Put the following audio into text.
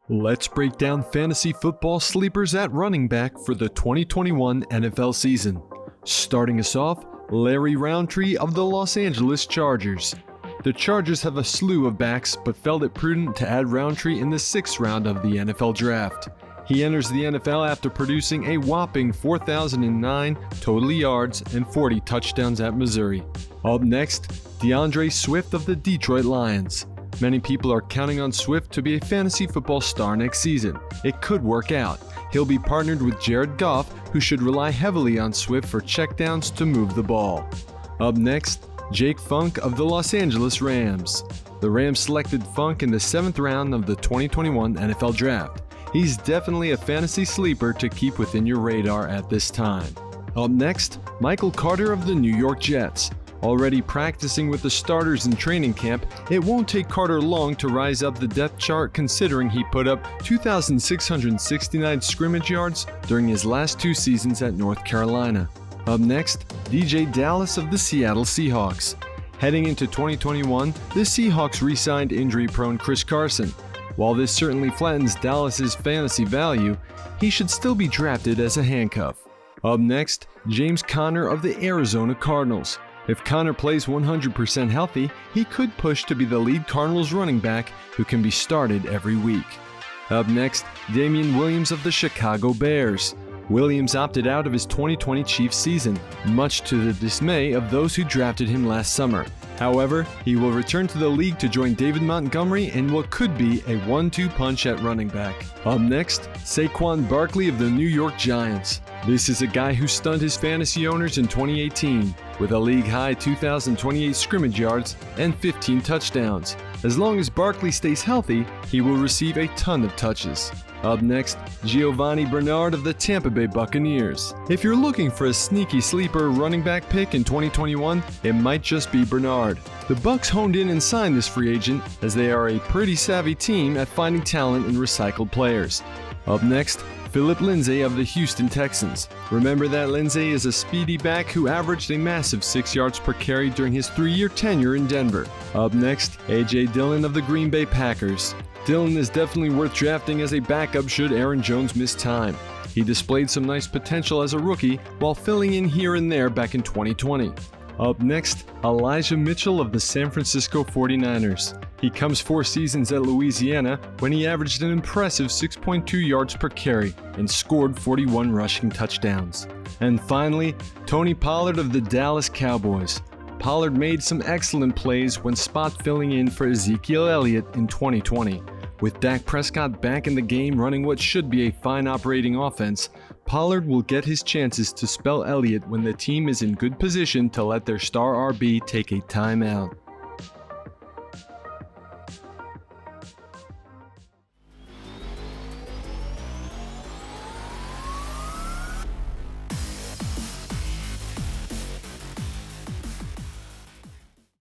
Let's break down fantasy football sleepers at running back for the 2021 NFL season. Starting us off, Larry Roundtree of the Los Angeles Chargers. The Chargers have a slew of backs, but felt it prudent to add Roundtree in the 6th round of the NFL draft. He enters the NFL after producing a whopping 4,009 total yards and 40 touchdowns at Missouri. Up next, DeAndre Swift of the Detroit Lions. Many people are counting on Swift to be a fantasy football star next season. It could work out. He'll be partnered with Jared Goff, who should rely heavily on Swift for checkdowns to move the ball. Up next, Jake Funk of the Los Angeles Rams. The Rams selected Funk in the 7th round of the 2021 NFL Draft. He's definitely a fantasy sleeper to keep within your radar at this time. Up next, Michael Carter of the New York Jets. Already practicing with the starters in training camp, it won't take Carter long to rise up the depth chart considering he put up 2,669 scrimmage yards during his last 2 seasons at North Carolina. Up next, DJ Dallas of the Seattle Seahawks. Heading into 2021, the Seahawks re-signed injury-prone Chris Carson. While this certainly flattens Dallas's fantasy value, he should still be drafted as a handcuff. Up next, James Conner of the Arizona Cardinals. If Conner plays 100% healthy, he could push to be the lead Cardinals running back who can be started every week. Up next, Damian Williams of the Chicago Bears. Williams opted out of his 2020 Chiefs season, much to the dismay of those who drafted him last summer. However, he will return to the league to join David Montgomery in what could be a 1-2 punch at running back. Up next, Saquon Barkley of the New York Giants. This is a guy who stunned his fantasy owners in 2018 with a league-high 2,028 scrimmage yards and 15 touchdowns. As long as Barkley stays healthy, he will receive a ton of touches. Up next, Giovanni Bernard of the Tampa Bay Buccaneers. If you're looking for a sneaky sleeper running back pick in 2021, it might just be Bernard. The Bucs honed in and signed this free agent as they are a pretty savvy team at finding talent in recycled players. Up next, Philip Lindsay of the Houston Texans. Remember that Lindsay is a speedy back who averaged a massive 6 yards per carry during his 3-year tenure in Denver. Up next, A.J. Dillon of the Green Bay Packers. Dillon is definitely worth drafting as a backup should Aaron Jones miss time. He displayed some nice potential as a rookie while filling in here and there back in 2020. Up next, Elijah Mitchell of the San Francisco 49ers. He comes 4 seasons at Louisiana when he averaged an impressive 6.2 yards per carry and scored 41 rushing touchdowns. And finally, Tony Pollard of the Dallas Cowboys. Pollard made some excellent plays when spot filling in for Ezekiel Elliott in 2020. With Dak Prescott back in the game running what should be a fine operating offense, Pollard will get his chances to spell Elliott when the team is in good position to let their star RB take a timeout.